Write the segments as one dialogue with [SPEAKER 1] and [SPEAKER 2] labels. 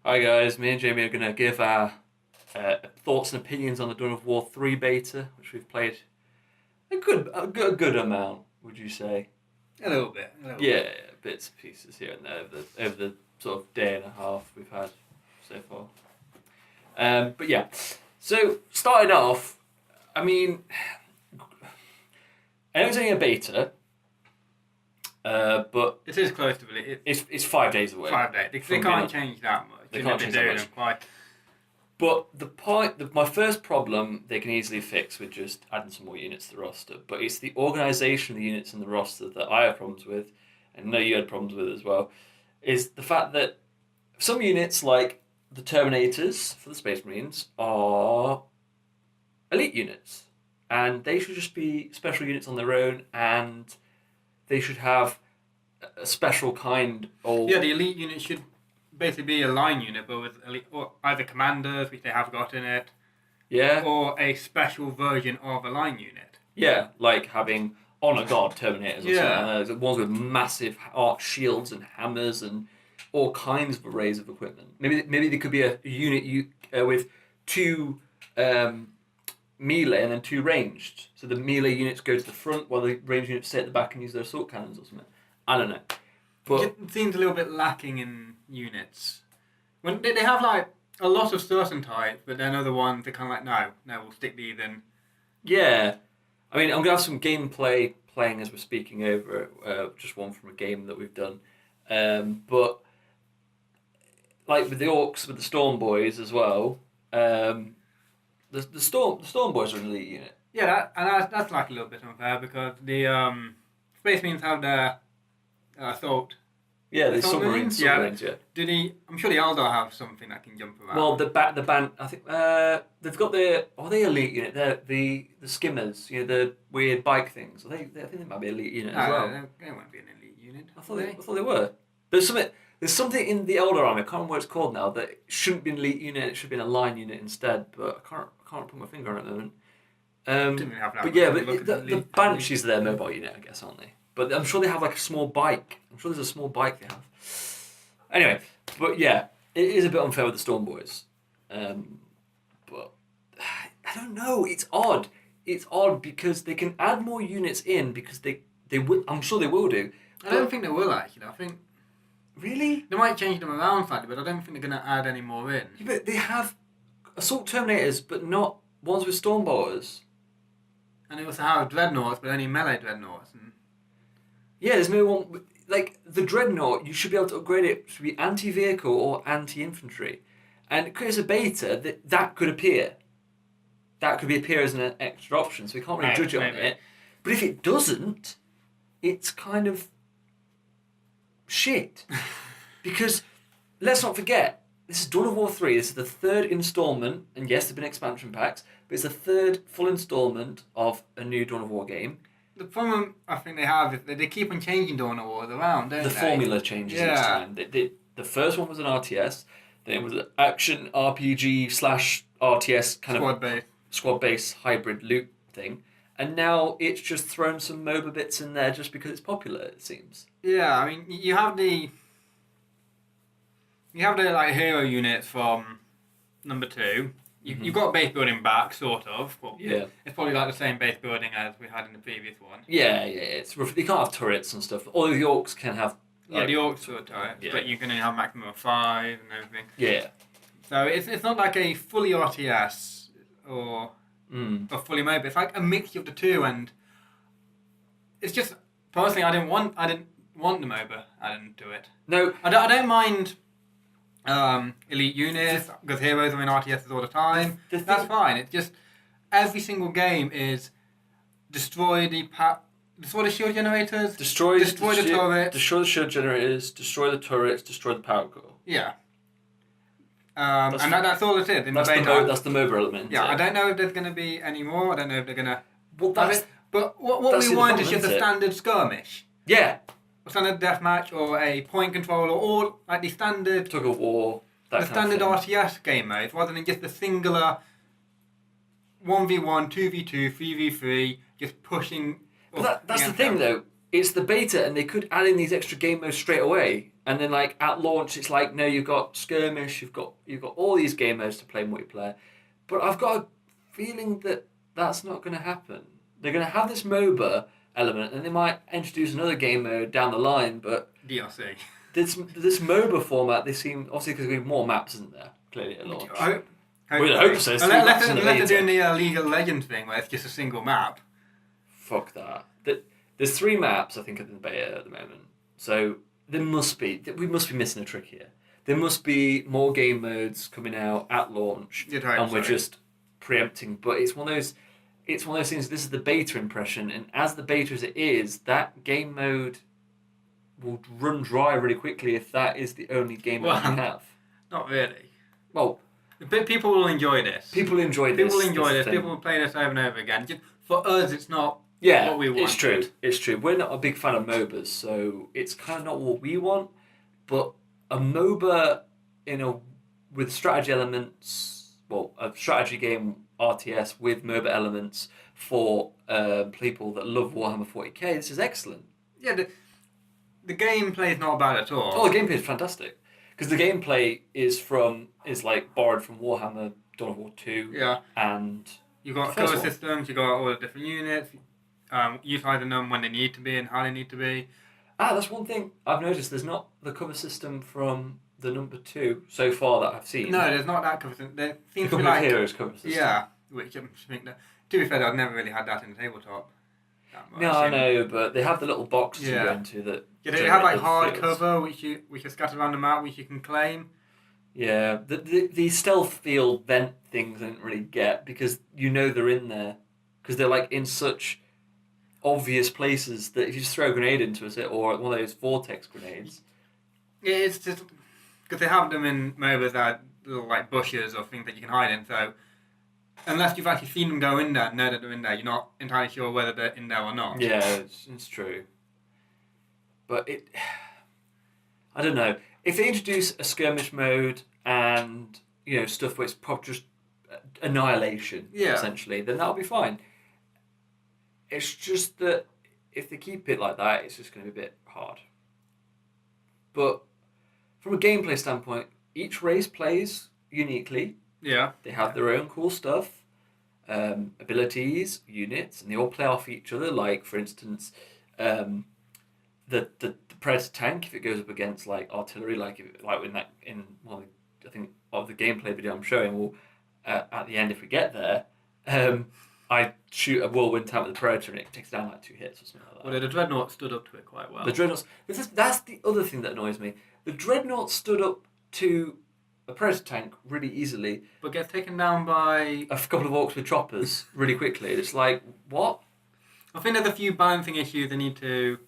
[SPEAKER 1] Hi guys, me and Jamie are going to give our thoughts and opinions on the Dawn of War 3 beta, which we've played a good amount, would you say?
[SPEAKER 2] A little bit. A little
[SPEAKER 1] Yeah,
[SPEAKER 2] bit.
[SPEAKER 1] bits and pieces here and there over the sort of day and a half we've had so far. But yeah, so starting off, I mean, I know it's only a beta, but
[SPEAKER 2] It is close to it.
[SPEAKER 1] it's 5 days away.
[SPEAKER 2] 5 days. They can't change that much.
[SPEAKER 1] They can't change that much.
[SPEAKER 2] Quite.
[SPEAKER 1] But my first problem they can easily fix with just adding some more units to the roster. But it's the organisation of the units in the roster that I have problems with, and I know you had problems with as well, is the fact that some units, like the Terminators for the Space Marines, are elite units. And they should just be special units on their own, and they should have a special kind of...
[SPEAKER 2] Yeah, the elite unit should basically be a line unit, but with elite, or either commanders, which they have got in it,
[SPEAKER 1] Yeah.
[SPEAKER 2] or a special version of a line unit.
[SPEAKER 1] Yeah, like having Honor Guard Terminators or something. Ones with massive arc shields and hammers and all kinds of arrays of equipment. Maybe there could be a unit with two melee and then two ranged. So the melee units go to the front while the ranged units stay at the back and use their assault cannons or something. I don't know. But
[SPEAKER 2] It seems a little bit lacking in units. When they have like a lot of certain types, but then other ones they're kind of like, no, we'll stick these in.
[SPEAKER 1] yeah, I mean, I'm gonna have some gameplay playing as we're speaking over it, just one from a game that we've done. But like with the Orcs, with the Storm Boys as well. The Storm Boys are an elite unit.
[SPEAKER 2] Yeah, that's like a little bit unfair because the Space Marines have their assault.
[SPEAKER 1] Yeah, the
[SPEAKER 2] Assault
[SPEAKER 1] submarines.
[SPEAKER 2] Marines?
[SPEAKER 1] Yeah.
[SPEAKER 2] I'm sure the Eldar have something that can jump around.
[SPEAKER 1] Well, the band. I think they've got the. Are they elite unit? They're the skimmers. You know, the weird bike things. I think they might be elite unit as well.
[SPEAKER 2] They won't be an elite unit.
[SPEAKER 1] I thought they were. There's something in the Eldar army. I can't remember what it's called now. That it shouldn't be an elite unit. It should be a line unit instead. But I can't put my finger on it at the moment.
[SPEAKER 2] Didn't really have that
[SPEAKER 1] But
[SPEAKER 2] much
[SPEAKER 1] yeah,
[SPEAKER 2] of a
[SPEAKER 1] but
[SPEAKER 2] look
[SPEAKER 1] the,
[SPEAKER 2] at
[SPEAKER 1] the
[SPEAKER 2] elite
[SPEAKER 1] Banshees are their mobile unit, I guess, aren't they? But I'm sure they have like a small bike. I'm sure there's a small bike they have. Anyway, but yeah, it is a bit unfair with the Storm Boys. But I don't know. It's odd. It's odd because they can add more units in because they will. I'm sure they will do.
[SPEAKER 2] I don't think they will actually. I think
[SPEAKER 1] Really?
[SPEAKER 2] they might change them around slightly, but I don't think they're going to add any more in.
[SPEAKER 1] Yeah, but they have assault Terminators, but not ones with Stormbolters.
[SPEAKER 2] And they also have dreadnoughts, but only melee dreadnoughts. And
[SPEAKER 1] Yeah, there's no one like the Dreadnought. You should be able to upgrade it to be anti-vehicle or anti-infantry, and because a beta that could appear. That could appear as an extra option, so we can't really judge it on
[SPEAKER 2] Maybe.
[SPEAKER 1] it. But if it doesn't, it's kind of shit. Because let's not forget, this is Dawn of War 3. This is the third installment, and yes, there have been expansion packs, but it's the third full installment of a new Dawn of War game.
[SPEAKER 2] the problem I think they have is that they keep on changing Dawn of War around, don't
[SPEAKER 1] The
[SPEAKER 2] they?
[SPEAKER 1] formula changes each time. The first one was an RTS, then it was an action RPG / RTS kind
[SPEAKER 2] Squad
[SPEAKER 1] of
[SPEAKER 2] base.
[SPEAKER 1] squad-based hybrid loot thing, and now it's just thrown some MOBA bits in there just because it's popular, it seems.
[SPEAKER 2] Yeah, I mean, you have the like hero units from number 2. You've got base building back, sort of. But
[SPEAKER 1] Yeah.
[SPEAKER 2] It's probably like the same base building as we had in the previous one.
[SPEAKER 1] Yeah, it's rough. They can't have turrets and stuff. Although the Orcs can have.
[SPEAKER 2] Yeah, the orcs sort of turrets,
[SPEAKER 1] Yeah.
[SPEAKER 2] but you can only have maximum of 5 and everything.
[SPEAKER 1] Yeah.
[SPEAKER 2] So it's not like a fully RTS or a fully MOBA. It's like a mixture of the two, and it's just personally I didn't want the MOBA. I didn't do it.
[SPEAKER 1] No.
[SPEAKER 2] I don't mind elite units because heroes are in RTSs all the time.
[SPEAKER 1] The
[SPEAKER 2] That's
[SPEAKER 1] thing-
[SPEAKER 2] fine. It's just every single game is destroy the shield generators.
[SPEAKER 1] Destroy
[SPEAKER 2] the turrets.
[SPEAKER 1] Destroy the shield generators. Destroy the turrets. Destroy the power core.
[SPEAKER 2] Yeah.
[SPEAKER 1] That's
[SPEAKER 2] That's all it is. In
[SPEAKER 1] That's
[SPEAKER 2] the
[SPEAKER 1] the
[SPEAKER 2] beta.
[SPEAKER 1] that's the MOBA element.
[SPEAKER 2] Yeah, I don't know if there's going to be any more. I don't know if they're going to
[SPEAKER 1] Well,
[SPEAKER 2] have
[SPEAKER 1] that's
[SPEAKER 2] it. But what
[SPEAKER 1] that's
[SPEAKER 2] we
[SPEAKER 1] the
[SPEAKER 2] want
[SPEAKER 1] problem,
[SPEAKER 2] is just a
[SPEAKER 1] isn't it?
[SPEAKER 2] standard skirmish.
[SPEAKER 1] Yeah.
[SPEAKER 2] A standard deathmatch or a point control or like the standard
[SPEAKER 1] Tug of war. That
[SPEAKER 2] the
[SPEAKER 1] kind
[SPEAKER 2] standard
[SPEAKER 1] of thing.
[SPEAKER 2] RTS game mode rather than just the singular 1v1, 2v2, 3v3, just pushing.
[SPEAKER 1] But that's the
[SPEAKER 2] against
[SPEAKER 1] thing,
[SPEAKER 2] them.
[SPEAKER 1] though. it's the beta, and they could add in these extra game modes straight away. And then like at launch, it's like no, you've got skirmish, you've got all these game modes to play multiplayer. But I've got a feeling that that's not going to happen. They're going to have this MOBA element, and they might introduce another game mode down the line. But
[SPEAKER 2] DLC.
[SPEAKER 1] this MOBA format, they seem obviously because we have more maps, isn't there? Clearly at launch. We hope so.
[SPEAKER 2] Unless they're doing the League of Legends thing where it's just a single map.
[SPEAKER 1] Fuck that. There's 3 maps I think in the beta at the moment. So we must be missing a trick here. There must be more game modes coming out at launch, and we're just preempting. But it's one of those things. This is the beta impression, and as the beta as it is, that game mode will run dry really quickly if that is the only game mode you have.
[SPEAKER 2] Not really.
[SPEAKER 1] Well,
[SPEAKER 2] people will enjoy this.
[SPEAKER 1] People enjoy this.
[SPEAKER 2] People will play this over and over again. For us, it's not.
[SPEAKER 1] Yeah,
[SPEAKER 2] what we want.
[SPEAKER 1] It's true. We're not a big fan of MOBAs, so it's kind of not what we want. But a MOBA with strategy elements, a strategy game RTS with MOBA elements for people that love Warhammer 40k, this is excellent.
[SPEAKER 2] Yeah, the gameplay is not bad at all.
[SPEAKER 1] Oh, the gameplay is fantastic because the gameplay is like borrowed from Warhammer Dawn of War 2.
[SPEAKER 2] Yeah,
[SPEAKER 1] and
[SPEAKER 2] you got cover systems. You got all the different units. Utilising them when they need to be and how they need to be.
[SPEAKER 1] That's one thing I've noticed. There's not the cover system from the number 2 so far that I've seen.
[SPEAKER 2] No, there's not that cover system. There seems to be
[SPEAKER 1] like Heroes cover system.
[SPEAKER 2] Yeah, which I think that, to be fair, I've never really had that in the tabletop.
[SPEAKER 1] No, I know, but they have the little boxes you go into that.
[SPEAKER 2] Yeah, they have like hard cover which are scattered around the map which you can claim.
[SPEAKER 1] Yeah, the stealth field vent things I didn't really get because they're in there because they're like in such obvious places that if you just throw a grenade into it or one of those vortex grenades.
[SPEAKER 2] Yeah, it's just because they have them in MOBAs that are little like bushes or things that you can hide in. So unless you've actually seen them go in there, know that they're in there, you're not entirely sure whether they're in there or not.
[SPEAKER 1] Yeah, it's true. But I don't know. If they introduce a skirmish mode and stuff where it's just annihilation, essentially, then that'll be fine. It's just that if they keep it like that, it's just going to be a bit hard. But from a gameplay standpoint, each race plays uniquely.
[SPEAKER 2] Yeah.
[SPEAKER 1] They have their own cool stuff, abilities, units, and they all play off each other. Like, for instance, the Predator tank, if it goes up against like artillery, in one of the gameplay video I'm showing, well, at the end if we get there, I shoot a whirlwind tank with the Predator and it takes down like 2 hits or something like that.
[SPEAKER 2] Well, the Dreadnought stood up to it quite well.
[SPEAKER 1] The Dreadnoughts. That's the other thing that annoys me. The Dreadnought stood up to a Predator tank really easily,
[SPEAKER 2] but gets taken down by
[SPEAKER 1] a couple of orcs with choppers really quickly. It's like, what?
[SPEAKER 2] I think there's a few balancing issues they need to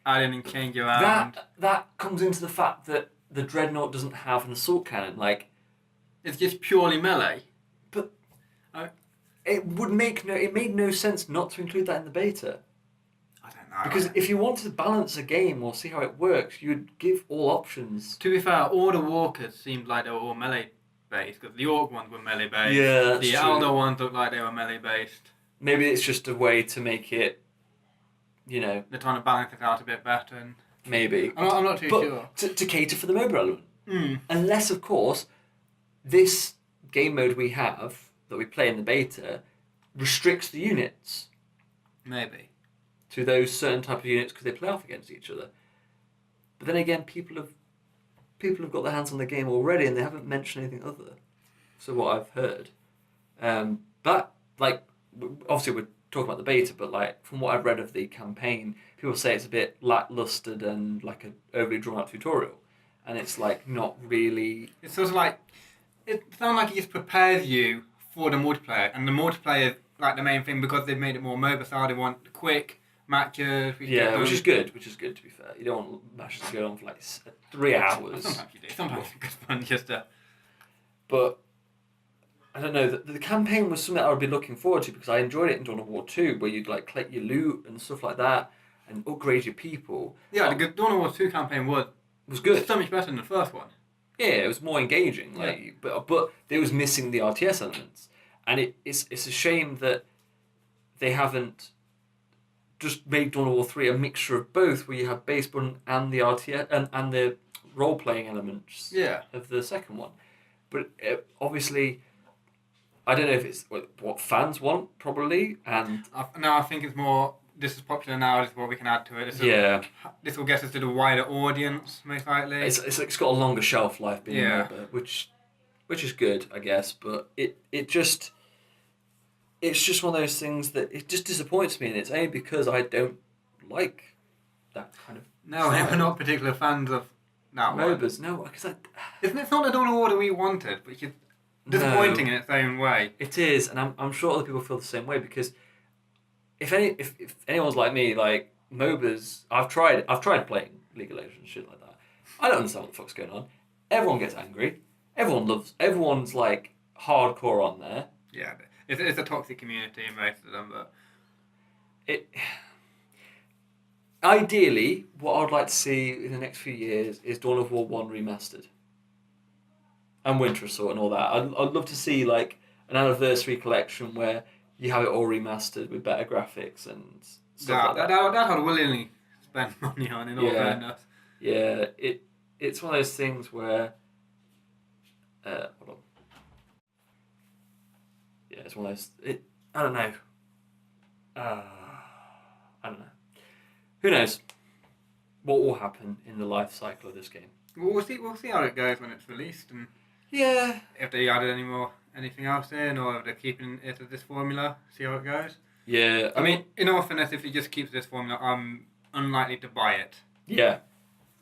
[SPEAKER 2] add in and change around.
[SPEAKER 1] That comes into the fact that the Dreadnought doesn't have an assault cannon. Like,
[SPEAKER 2] it's just purely melee.
[SPEAKER 1] But it made no sense not to include that in the beta.
[SPEAKER 2] I don't know.
[SPEAKER 1] Because if you wanted to balance a game or see how it works, you'd give all options.
[SPEAKER 2] To be fair, all the walkers seemed like they were all melee based, because the orc ones were melee based.
[SPEAKER 1] Yeah,
[SPEAKER 2] the Eldar ones looked like they were melee based.
[SPEAKER 1] Maybe it's just a way to make it,
[SPEAKER 2] they're trying to balance it out a bit better. And
[SPEAKER 1] maybe.
[SPEAKER 2] I'm not too sure.
[SPEAKER 1] To cater for the MOBA element.
[SPEAKER 2] Mm.
[SPEAKER 1] Unless, of course, this game mode we have, that we play in the beta, restricts the units.
[SPEAKER 2] Maybe.
[SPEAKER 1] To those certain type of units because they play off against each other. But then again, people have got their hands on the game already and they haven't mentioned anything other. So what I've heard. But, obviously we're talking about the beta, but from what I've read of the campaign, people say it's a bit lackluster and like an overly drawn out tutorial. And it's not really...
[SPEAKER 2] It's sort of like... It sounds like it just prepares you for the multiplayer. And the multiplayer is the main thing because they've made it more MOBA style. They want quick matches.
[SPEAKER 1] Yeah, which is good to be fair. You don't want matches to go on for 3 hours.
[SPEAKER 2] Sometimes you do. Sometimes it's good fun just to...
[SPEAKER 1] But... I don't know, the campaign was something I would be looking forward to because I enjoyed it in Dawn of War 2 where you'd collect your loot and stuff like that and upgrade your people.
[SPEAKER 2] Yeah, the Dawn of War 2 campaign was
[SPEAKER 1] good.
[SPEAKER 2] So much better than the first one.
[SPEAKER 1] Yeah, it was more engaging. But it was missing the RTS elements. And it's a shame that they haven't just make Dawn of War 3 a mixture of both, where you have base building and the RTS and the role playing elements of the second one. But obviously, I don't know if it's what fans want, probably, and
[SPEAKER 2] no, I think it's more. This is popular now. This is what we can add to it. This will get us to the wider audience, most likely.
[SPEAKER 1] It's got a longer shelf life being a MOBA, which is good, I guess. But it's just one of those things that it just disappoints me, and it's only because I don't like that kind of.
[SPEAKER 2] No, we're not particular fans of that
[SPEAKER 1] MOBAs. No, because
[SPEAKER 2] it's not the Dawn of War that we wanted, but it's disappointing in its own way.
[SPEAKER 1] It is, and I'm sure other people feel the same way, because if anyone's like me, like MOBAs, I've tried playing League of Legends and shit like that. I don't understand what the fuck's going on. Everyone gets angry. Everyone's like hardcore on there.
[SPEAKER 2] Yeah, it's a toxic community in most of them, but
[SPEAKER 1] ideally, what I'd like to see in the next few years is Dawn of War 1 remastered. And Winter Assault and all that. I'd love to see like an anniversary collection where you have it all remastered with better graphics and stuff like that.
[SPEAKER 2] That I'd willingly spend money on, in all fairness.
[SPEAKER 1] Yeah, it's one of those things where... hold on. Yeah, it's one of those... I don't know. I don't know. Who knows what will happen in the life cycle of this game?
[SPEAKER 2] Well, we'll see how it goes when it's released, and if they added anything else in, or if they're keeping it at this formula, see how it goes.
[SPEAKER 1] Yeah,
[SPEAKER 2] I mean, in all fairness, if it just keeps this formula, I'm unlikely to buy it.
[SPEAKER 1] Yeah.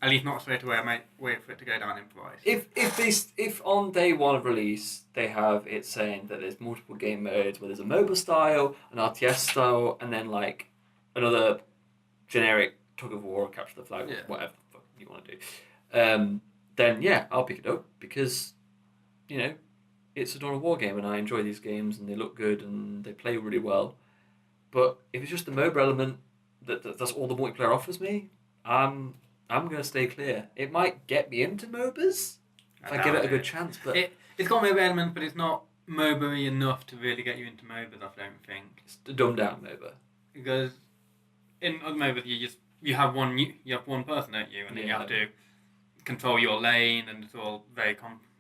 [SPEAKER 2] At least not straight away. I might wait for it to go down in price.
[SPEAKER 1] If on day one of release they have it saying that there's multiple game modes, where there's a MOBA style, an RTS style, and then like another generic tug of war or capture the flag, whatever the fuck you want to do, then yeah, I'll pick it up, because it's a Dawn of War game and I enjoy these games and they look good and they play really well. But if it's just the MOBA element that's all the multiplayer offers me, I'm going to stay clear. It might get me into MOBAs if I give it a good chance, but
[SPEAKER 2] it's got MOBA elements, but it's not MOBA-y enough to really get you into MOBAs, I don't think.
[SPEAKER 1] It's a dumbed down MOBA.
[SPEAKER 2] Because in other MOBAs you have one person, don't you? And then you have to control your lane, and it's all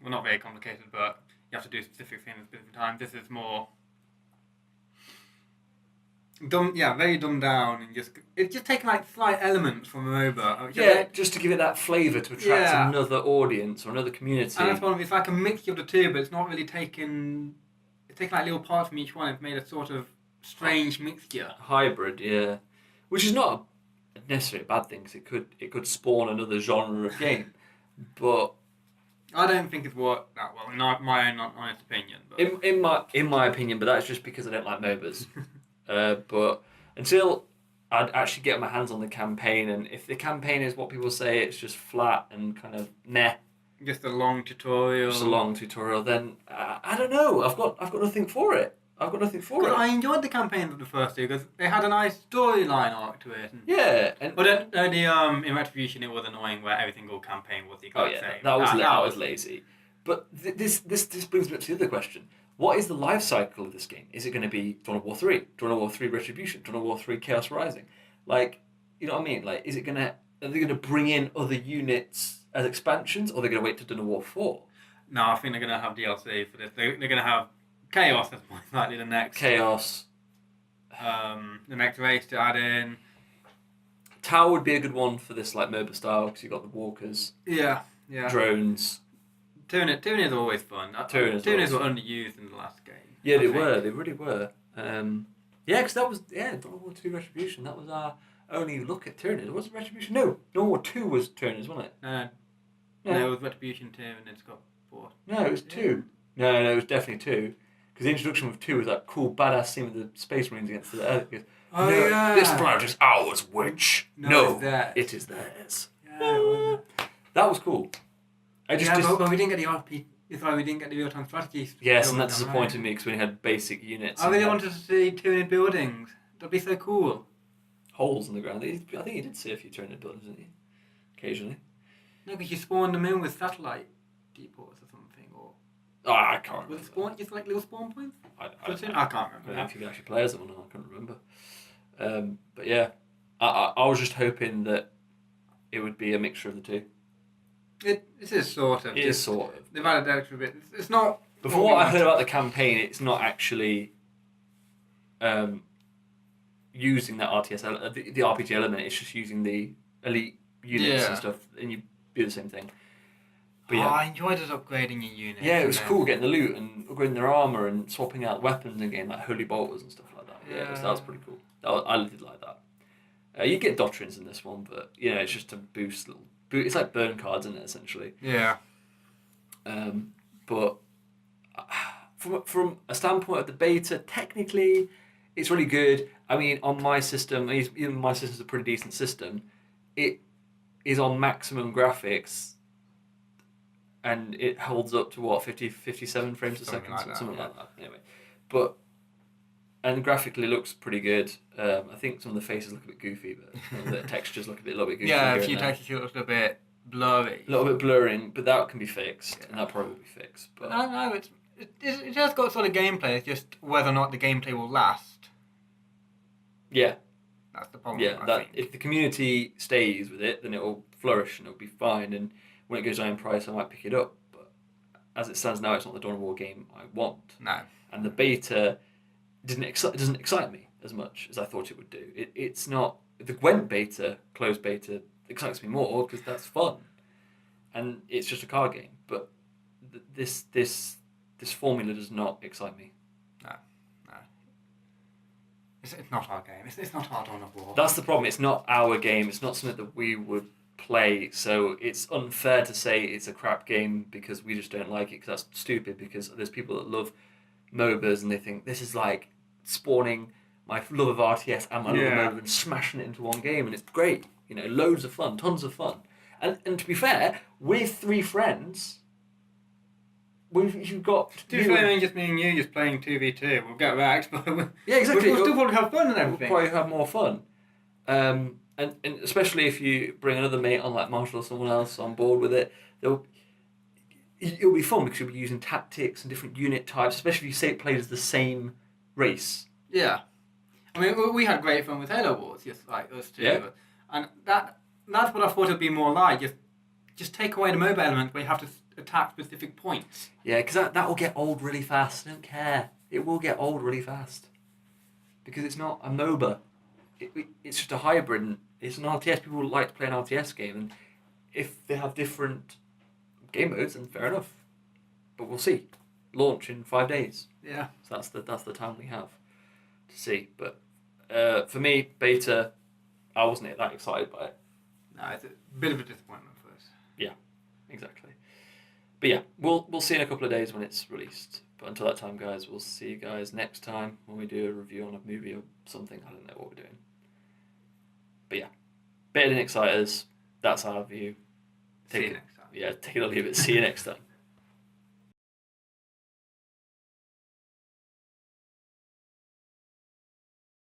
[SPEAKER 2] not very complicated, but you have to do specific things at specific times. This is more very dumbed down, and it's just taking like slight elements from a MOBA.
[SPEAKER 1] Just to give it that flavour to attract another audience or another community.
[SPEAKER 2] And that's one. It's like a mixture of the two, but it's not really taken. It's taken like little parts from each one. It's made a sort of strange mixture.
[SPEAKER 1] Hybrid, yeah, which is not necessarily a bad thing, because it could spawn another genre of game, but
[SPEAKER 2] I don't think it's worked that well. In my own honest opinion. But
[SPEAKER 1] in my opinion, but that's just because I don't like MOBAs. But until I'd actually get my hands on the campaign, and if the campaign is what people say, it's just flat and kind of meh.
[SPEAKER 2] Just a long tutorial.
[SPEAKER 1] Then I don't know. I've got nothing for it.
[SPEAKER 2] I enjoyed the campaigns of the first two because they had a nice storyline arc to it. But in Retribution, it was annoying where every single campaign was the exact same.
[SPEAKER 1] That was lazy. But this brings me up to the other question. What is the life cycle of this game? Is it going to be Dawn of War 3, Dawn of War 3 Retribution, Dawn of War 3 Chaos Rising? Like, you know what I mean? Like, are they going to bring in other units as expansions, or are they going to wait to Dawn of War 4?
[SPEAKER 2] No, I think they're going to have DLC for this. They're going to have Chaos as most likely the next.
[SPEAKER 1] Chaos.
[SPEAKER 2] The next race to add in.
[SPEAKER 1] Tower would be a good one for this like MOBA style, because you've got the walkers.
[SPEAKER 2] Yeah.
[SPEAKER 1] Drones.
[SPEAKER 2] Tyranny is always fun. Tyrannies were underused in the last game.
[SPEAKER 1] Yeah, they were. They really were. Because that was Dawn of War 2 Retribution. That was our only look at Tyrannies. Was it Retribution? No, Dawn of War 2 was Tyrannies, wasn't it?
[SPEAKER 2] No, it was Retribution 2 and it's got 4.
[SPEAKER 1] No, it was 2. No, it was definitely 2. Because the introduction of 2 was that cool badass scene with the Space Marines against the Earth. This planet is ours, witch. No, it is theirs.
[SPEAKER 2] Yeah,
[SPEAKER 1] that was cool.
[SPEAKER 2] But we didn't get the RP. It's like we didn't get the real-time strategies.
[SPEAKER 1] Yes, and that disappointed me because we had basic units.
[SPEAKER 2] I really wanted to see Tyranid buildings. That'd be so cool.
[SPEAKER 1] Holes in the ground. I think you did see a few Tyranid buildings, didn't you? Occasionally.
[SPEAKER 2] No, because you spawned them in with satellite depots or something, or.
[SPEAKER 1] Oh, I can't remember.
[SPEAKER 2] With spawn, just like little spawn points.
[SPEAKER 1] I can't remember.
[SPEAKER 2] I don't know
[SPEAKER 1] if you can actually play as them or not. I can't remember. But yeah, I was just hoping that it would be a mixture of the two.
[SPEAKER 2] It is sort of.
[SPEAKER 1] It is sort of.
[SPEAKER 2] They've added extra bit. It's not.
[SPEAKER 1] But from what I heard about the campaign, it's not actually using that RTS, the RPG element. It's just using the elite units and stuff, and you do the same thing.
[SPEAKER 2] But yeah, I enjoyed us upgrading your units.
[SPEAKER 1] Yeah, it was cool getting the loot and upgrading their armor and swapping out weapons in game like holy bolters and stuff like that. Yeah, that was pretty cool. I did like that. You get doctrines in this one, but it's just to boost little. It's like burn cards, isn't it, essentially?
[SPEAKER 2] Yeah.
[SPEAKER 1] But from a standpoint of the beta, technically, it's really good. I mean, on my system, even my system's a pretty decent system. It is on maximum graphics, and it holds up to 57 frames a second, something like that. Anyway, and graphically looks pretty good. I think some of the faces look a bit goofy, but the textures look a little bit goofy.
[SPEAKER 2] Yeah, a few textures look a bit blurry.
[SPEAKER 1] A little bit blurring, but that can be fixed, and that probably will be fixed. But
[SPEAKER 2] no, it just got sort of gameplay. It's just whether or not the gameplay will last.
[SPEAKER 1] Yeah.
[SPEAKER 2] That's the problem.
[SPEAKER 1] Yeah, if the community stays with it, then it will flourish and it'll be fine. And when it goes down in price, I might pick it up. But as it stands now, it's not the Dawn of War game I want.
[SPEAKER 2] No.
[SPEAKER 1] And the beta doesn't excite me as much as I thought it would do. It's not the Gwent beta, closed beta, excites me more because that's fun, and it's just a card game. But this formula does not excite me.
[SPEAKER 2] No. It's not our game. It's not our Dawn of War.
[SPEAKER 1] That's the problem. It's not our game. It's not something that we would play. So it's unfair to say it's a crap game because we just don't like it. Because that's stupid. Because there's people that love MOBAs and they think this is like spawning my love of RTS and my love of MOBA and smashing it into one game, and it's great. Loads of fun, tons of fun. And to be fair, with 3 friends. You've got
[SPEAKER 2] to be fair, just me and you just playing 2v2. We'll get wrecked, but
[SPEAKER 1] yeah, exactly.
[SPEAKER 2] We'll still probably have fun and everything.
[SPEAKER 1] We'll probably have more fun, and especially if you bring another mate on, like Marshall or someone else on board with it, it'll be fun because you'll be using tactics and different unit types. Especially if you say it played as the same race.
[SPEAKER 2] Yeah, I mean we had great fun with Halo Wars, just like us two.
[SPEAKER 1] Yeah.
[SPEAKER 2] And that's what I thought it'd be more like. Just take away the MOBA element where you have to attack specific points.
[SPEAKER 1] Yeah, because that will get old really fast. I don't care. It will get old really fast. Because it's not a MOBA. It's just a hybrid. And it's an RTS. People like to play an RTS game. And if they have different game modes, then fair enough. But we'll see. Launch in 5 days.
[SPEAKER 2] Yeah.
[SPEAKER 1] So that's the time we have to see. But for me, beta, I wasn't that excited by it.
[SPEAKER 2] No, it's a bit of a disappointment for us.
[SPEAKER 1] Yeah, exactly. But yeah, we'll see in a couple of days when it's released. But until that time, guys, we'll see you guys next time when we do a review on a movie or something. I don't know what we're doing. But yeah, better than Exciters. That's our view.
[SPEAKER 2] See you next time.
[SPEAKER 1] Yeah, take it or leave it. See you next time.